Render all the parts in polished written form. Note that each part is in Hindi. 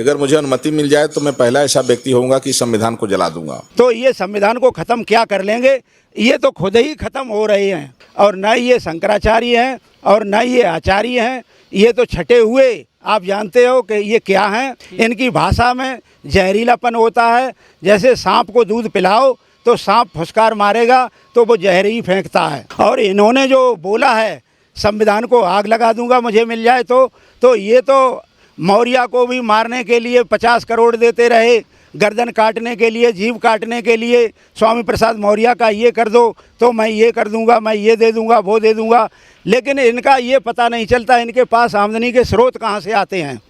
अगर मुझे अनुमति मिल जाए तो मैं पहला ऐसा व्यक्ति होऊंगा कि संविधान को जला दूंगा। तो ये संविधान को ख़त्म क्या कर लेंगे, ये तो खुद ही ख़त्म हो रहे हैं। और न ये शंकराचार्य हैं और न ये आचार्य हैं, ये तो छटे हुए आप जानते हो कि ये क्या हैं। इनकी भाषा में जहरीलापन होता है। जैसे सांप को दूध पिलाओ तो सांप फुसकार मारेगा तो वो जहर ही फेंकता है। और इन्होंने जो बोला है संविधान को आग लगा दूंगा मुझे मिल जाए तो ये तो मौर्य को भी मारने के लिए 50 करोड़ देते रहे, गर्दन काटने के लिए, जीभ काटने के लिए। स्वामी प्रसाद मौर्य का ये कर दो तो मैं ये कर दूंगा, मैं ये दे दूंगा, वो दे दूंगा। लेकिन इनका ये पता नहीं चलता इनके पास आमदनी के स्रोत कहाँ से आते हैं।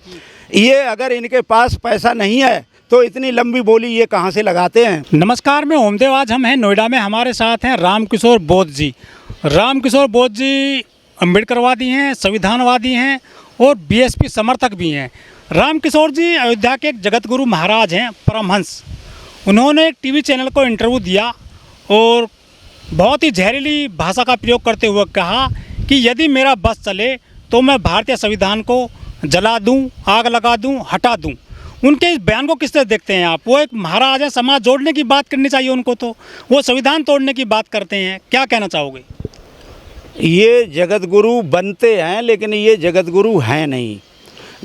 ये अगर इनके पास पैसा नहीं है तो इतनी लंबी बोली ये कहाँ से लगाते हैं। नमस्कार, मैं ओमदेव। आज हम हैं नोएडा में, हमारे साथ हैं रामकिशोर बोध जी। रामकिशोर बोध जी अम्बेडकरवादी हैं, संविधानवादी हैं और बीएसपी समर्थक भी हैं। रामकिशोर जी अयोध्या के एक जगत गुरु महाराज हैं, परमहंस। उन्होंने एक टीवी चैनल को इंटरव्यू दिया और बहुत ही जहरीली भाषा का प्रयोग करते हुए कहा कि यदि मेरा बस चले तो मैं भारतीय संविधान को जला दूं, आग लगा दूं, हटा दूं। उनके इस बयान को किस तरह देखते हैं आप? वो एक महाराज हैं, समाज जोड़ने की बात करनी चाहिए उनको, तो वो संविधान तोड़ने की बात करते हैं। क्या कहना चाहोगे? ये जगत गुरु बनते हैं लेकिन ये जगत गुरु हैं नहीं।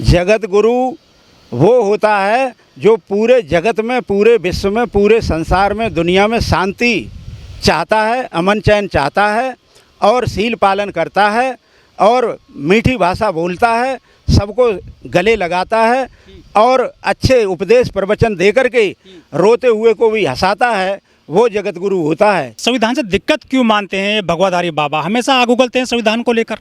जगत गुरु वो होता है जो पूरे जगत में, पूरे विश्व में, पूरे संसार में, दुनिया में शांति चाहता है, अमन चैन चाहता है और शील पालन करता है और मीठी भाषा बोलता है, सबको गले लगाता है और अच्छे उपदेश प्रवचन दे करके रोते हुए को भी हंसाता है। वो जगत गुरु होता है। संविधान से दिक्कत क्यों मानते हैं ये भगवाधारी बाबा? हमेशा आग उगलते हैं संविधान को लेकर।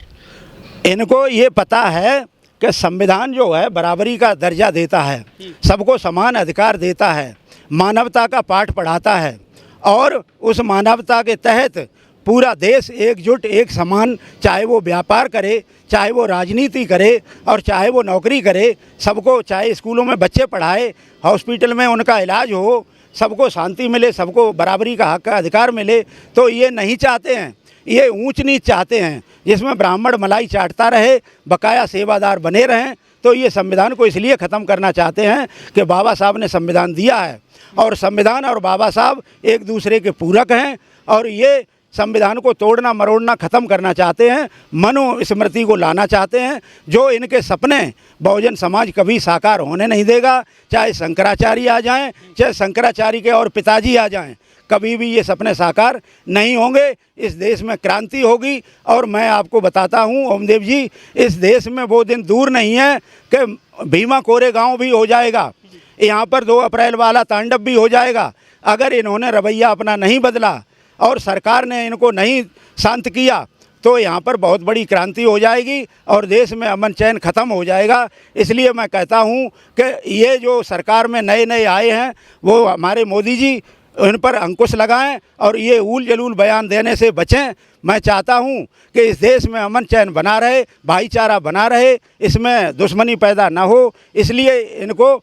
इनको ये पता है कि संविधान जो है बराबरी का दर्जा देता है, सबको समान अधिकार देता है, मानवता का पाठ पढ़ाता है और उस मानवता के तहत पूरा देश एकजुट, एक समान, चाहे वो व्यापार करे, चाहे वो राजनीति करे और चाहे वो नौकरी करे, सबको, चाहे स्कूलों में बच्चे पढ़ाए, हॉस्पिटल में उनका इलाज हो, सबको शांति मिले, सबको बराबरी का हक का अधिकार मिले। तो ये नहीं चाहते हैं, ये ऊंच नीच चाहते हैं जिसमें ब्राह्मण मलाई चाटता रहे, बकाया सेवादार बने रहें। तो ये संविधान को इसलिए ख़त्म करना चाहते हैं कि बाबा साहब ने संविधान दिया है और संविधान और बाबा साहब एक दूसरे के पूरक हैं और ये संविधान को तोड़ना मरोड़ना ख़त्म करना चाहते हैं, मनुस्मृति को लाना चाहते हैं। जो इनके सपने बहुजन समाज कभी साकार होने नहीं देगा, चाहे शंकराचार्य आ जाएं, चाहे शंकराचार्य के और पिताजी आ जाएं, कभी भी ये सपने साकार नहीं होंगे। इस देश में क्रांति होगी और मैं आपको बताता हूँ ओमदेव जी, इस देश में वो दिन दूर नहीं है कि भीमा कोरेगांव भी हो जाएगा, यहाँ पर 2 अप्रैल वाला तांडव भी हो जाएगा। अगर इन्होंने रवैया अपना नहीं बदला और सरकार ने इनको नहीं शांत किया तो यहाँ पर बहुत बड़ी क्रांति हो जाएगी और देश में अमन चैन ख़त्म हो जाएगा। इसलिए मैं कहता हूँ कि ये जो सरकार में नए नए आए हैं वो हमारे मोदी जी इन पर अंकुश लगाएं और ये ऊल जलूल बयान देने से बचें। मैं चाहता हूँ कि इस देश में अमन चैन बना रहे, भाईचारा बना रहे, इसमें दुश्मनी पैदा ना हो, इसलिए इनको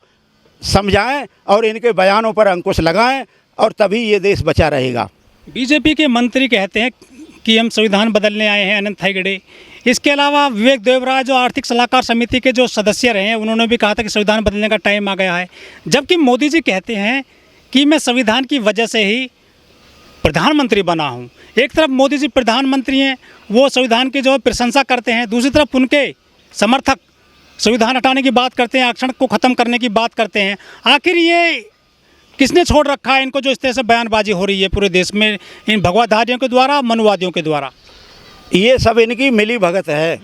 समझाएं और इनके बयानों पर अंकुश लगाएं और तभी ये देश बचा रहेगा। बीजेपी के मंत्री कहते हैं कि हम संविधान बदलने आए हैं, अनंत हेगड़े। इसके अलावा विवेक देवराय जो आर्थिक सलाहकार समिति के जो सदस्य रहे हैं, उन्होंने भी कहा था कि संविधान बदलने का टाइम आ गया है। जबकि मोदी जी कहते हैं कि मैं संविधान की वजह से ही प्रधानमंत्री बना हूं। एक तरफ मोदी जी प्रधानमंत्री हैं, वो संविधान की जो प्रशंसा करते हैं, दूसरी तरफ उनके समर्थक संविधान हटाने की बात करते हैं, आरक्षण को ख़त्म करने की बात करते हैं। आखिर ये किसने छोड़ रखा है इनको जो इस तरह से बयानबाजी हो रही है पूरे देश में, इन भगवाधारियों के द्वारा, मनुवादियों के द्वारा? ये सब इनकी मिली भगत है,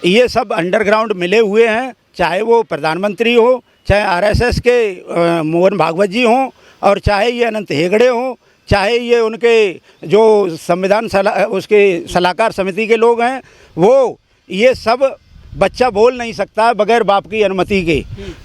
ये सब अंडरग्राउंड मिले हुए हैं, चाहे वो प्रधानमंत्री हो, चाहे आरएसएस के मोहन भागवत जी हों और चाहे ये अनंत हेगड़े हों, चाहे ये उनके जो संविधान उसके सलाहकार समिति के लोग हैं, वो ये सब बच्चा बोल नहीं सकता बगैर बाप की अनुमति के।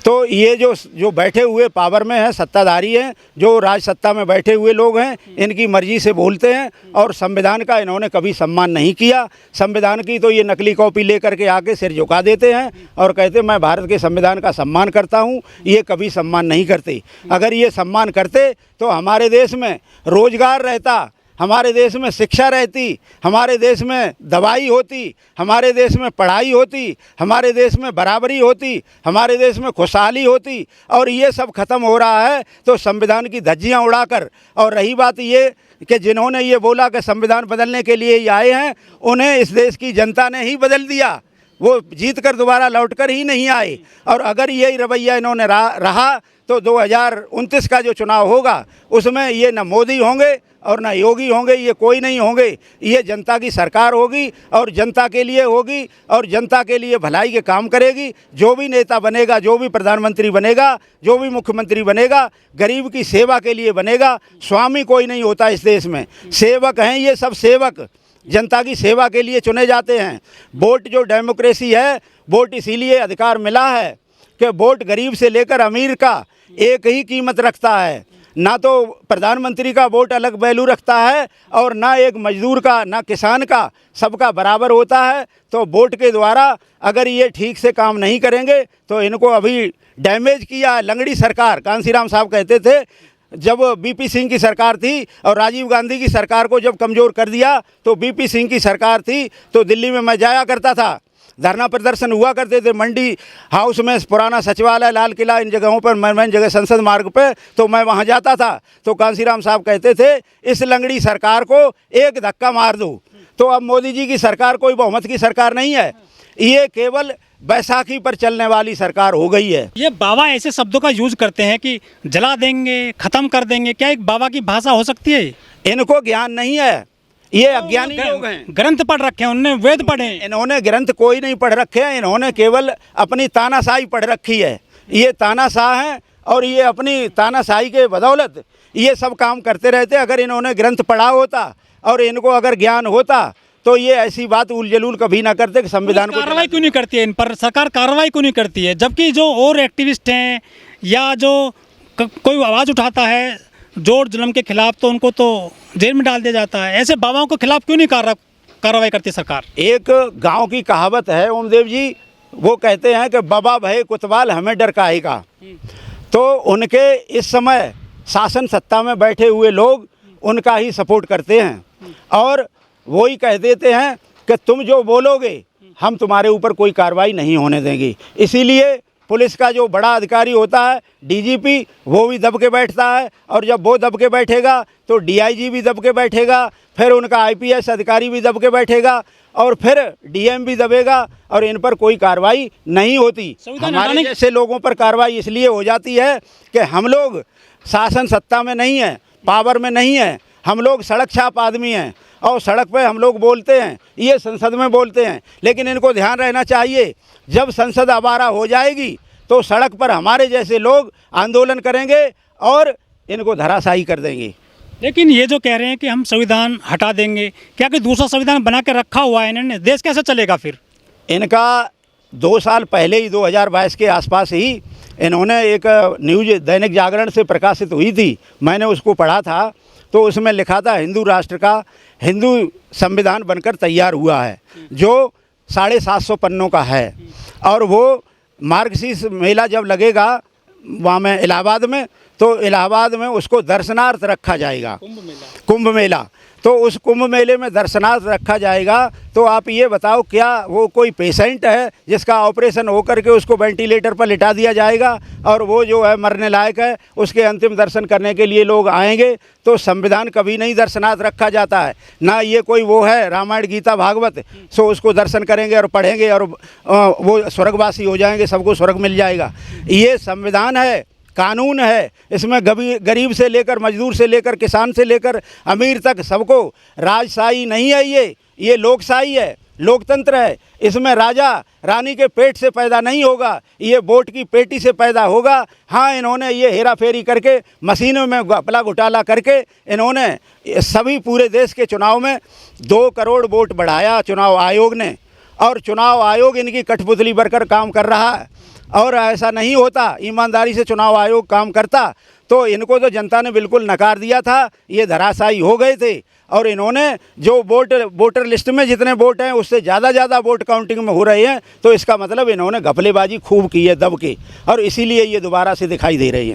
तो ये जो बैठे हुए पावर में हैं, सत्ताधारी हैं, जो राज सत्ता में बैठे हुए लोग हैं, इनकी मर्जी से बोलते हैं और संविधान का इन्होंने कभी सम्मान नहीं किया। संविधान की तो ये नकली कॉपी लेकर के आके सिर झुका देते हैं और कहते मैं भारत के संविधान का सम्मान करता हूँ। ये कभी सम्मान नहीं करते। अगर ये सम्मान करते तो हमारे देश में रोजगार रहता, हमारे देश में शिक्षा रहती, हमारे देश में दवाई होती, हमारे देश में पढ़ाई होती, हमारे देश में बराबरी होती, हमारे देश में खुशहाली होती। और ये सब ख़त्म हो रहा है तो संविधान की धज्जियाँ उड़ाकर। और रही बात ये कि जिन्होंने ये बोला कि संविधान बदलने के लिए ही आए हैं, उन्हें इस देश की जनता ने ही बदल दिया, वो जीत कर दोबारा लौट कर ही नहीं आए। और अगर यही रवैया इन्होंने रहा तो 2029 का जो चुनाव होगा उसमें ये न मोदी होंगे और न योगी होंगे, ये कोई नहीं होंगे। ये जनता की सरकार होगी और जनता के लिए होगी और जनता के लिए भलाई के काम करेगी। जो भी नेता बनेगा, जो भी प्रधानमंत्री बनेगा, जो भी मुख्यमंत्री बनेगा, गरीब की सेवा के लिए बनेगा। स्वामी कोई नहीं होता इस देश में, सेवक हैं ये सब, सेवक जनता की सेवा के लिए चुने जाते हैं। वोट जो डेमोक्रेसी है, वोट इसीलिए अधिकार मिला है कि वोट गरीब से लेकर अमीर का एक ही कीमत रखता है। ना तो प्रधानमंत्री का वोट अलग वैल्यू रखता है और ना एक मजदूर का, ना किसान का, सबका बराबर होता है। तो वोट के द्वारा अगर ये ठीक से काम नहीं करेंगे तो इनको अभी डैमेज किया। लंगड़ी सरकार, कांसीराम साहब कहते थे, जब बीपी सिंह की सरकार थी और राजीव गांधी की सरकार को जब कमज़ोर कर दिया तो बीपी सिंह की सरकार थी तो दिल्ली में मैं जाया करता था, धरना प्रदर्शन हुआ करते थे मंडी हाउस में, पुराना सचिवालय, लाल किला, इन जगहों पर, मैं जगह संसद मार्ग पे, तो मैं वहाँ जाता था। तो कांसीराम साहब कहते थे इस लंगड़ी सरकार को एक धक्का मार दो। तो अब मोदी जी की सरकार कोई बहुमत की सरकार नहीं है, ये केवल बैसाखी पर चलने वाली सरकार हो गई है। ये बाबा ऐसे शब्दों का यूज करते हैं कि जला देंगे, ख़त्म कर देंगे, क्या एक बाबा की भाषा हो सकती है? इनको ज्ञान नहीं है, ये अज्ञानी लोग हैं। ग्रंथ पढ़ रखे हैं, उन्होंने वेद पढ़े। इन्होंने ग्रंथ कोई नहीं पढ़ रखे हैं, इन्होंने केवल अपनी तानाशाही पढ़ रखी है। ये तानाशाह हैं और ये अपनी तानाशाही के बदौलत ये सब काम करते रहते। अगर इन्होंने ग्रंथ पढ़ा होता और इनको अगर ज्ञान होता तो ये ऐसी बात उल जलूल कभी ना करते कि संविधान को। कार्रवाई क्यों नहीं करती है इन पर? सरकार कार्रवाई क्यों नहीं करती है? जबकि जो और एक्टिविस्ट हैं या जो कोई आवाज़ उठाता है जोर जुल्म के खिलाफ तो उनको तो जेल में डाल दिया जाता है। ऐसे बाबाओं के खिलाफ क्यों नहीं कार्रवाई करती सरकार? एक गांव की कहावत है ओमदेव जी, वो कहते हैं कि बाबा भय कुतवाल हमें डर काहेगा। तो उनके इस समय शासन सत्ता में बैठे हुए लोग उनका ही सपोर्ट करते हैं और वो ही कह देते हैं कि तुम जो बोलोगे हम तुम्हारे ऊपर कोई कार्रवाई नहीं होने देंगे। इसीलिए पुलिस का जो बड़ा अधिकारी होता है डीजीपी, वो भी दब के बैठता है और जब वो दब के बैठेगा तो डीआईजी भी दब के बैठेगा, फिर उनका आईपीएस अधिकारी भी दब के बैठेगा और फिर डीएम भी दबेगा और इन पर कोई कार्रवाई नहीं होती। हमारे जैसे लोगों पर कार्रवाई इसलिए हो जाती है कि हम लोग शासन सत्ता में नहीं हैं, पावर में नहीं हैं, हम लोग सड़क छाप आदमी हैं और सड़क पे हम लोग बोलते हैं, ये संसद में बोलते हैं। लेकिन इनको ध्यान रहना चाहिए, जब संसद आवारा हो जाएगी तो सड़क पर हमारे जैसे लोग आंदोलन करेंगे और इनको धराशायी कर देंगे। लेकिन ये जो कह रहे हैं कि हम संविधान हटा देंगे, क्या कि दूसरा संविधान बना के रखा हुआ है इन्होंने, देश कैसे चलेगा फिर? इनका 2 साल पहले ही 2022 के आसपास ही इन्होंने एक न्यूज़ दैनिक जागरण से प्रकाशित हुई थी, मैंने उसको पढ़ा था। तो उसमें लिखा था हिंदू राष्ट्र का हिंदू संविधान बनकर तैयार हुआ है जो 750 पन्नों का है और वो मार्गशीर्ष मेला जब लगेगा वहाँ में इलाहाबाद में, तो इलाहाबाद में उसको दर्शनार्थ रखा जाएगा, कुंभ मेला। तो उस कुंभ मेले में दर्शनार्थ रखा जाएगा। तो आप ये बताओ, क्या वो कोई पेशेंट है जिसका ऑपरेशन हो करके उसको वेंटिलेटर पर लिटा दिया जाएगा और वो जो है मरने लायक है, उसके अंतिम दर्शन करने के लिए लोग आएंगे? तो संविधान कभी नहीं दर्शनार्थ रखा जाता है, ना ये कोई वो है रामायण गीता भागवत सो उसको दर्शन करेंगे और पढ़ेंगे और वो स्वर्गवासी हो जाएंगे, सबको स्वर्ग मिल जाएगा। ये संविधान है, कानून है, इसमें गरीब से लेकर मजदूर से लेकर किसान से लेकर अमीर तक सबको, राजशाही नहीं है ये लोकशाही है, लोकतंत्र है। इसमें राजा रानी के पेट से पैदा नहीं होगा, ये वोट की पेटी से पैदा होगा। हाँ, इन्होंने ये हेरा फेरी करके मशीनों में घपला घोटाला करके इन्होंने सभी पूरे देश के चुनाव में 2 करोड़ वोट बढ़ाया चुनाव आयोग ने, और चुनाव आयोग इनकी कठपुतली बनकर काम कर रहा है। और ऐसा नहीं होता, ईमानदारी से चुनाव आयोग काम करता तो इनको तो जनता ने बिल्कुल नकार दिया था, ये धराशायी हो गए थे। और इन्होंने जो वोटर लिस्ट में जितने वोट हैं उससे ज़्यादा वोट काउंटिंग में हो रहे हैं, तो इसका मतलब इन्होंने घपलेबाजी खूब की है दब के, और इसीलिए ये दोबारा से दिखाई दे रही है।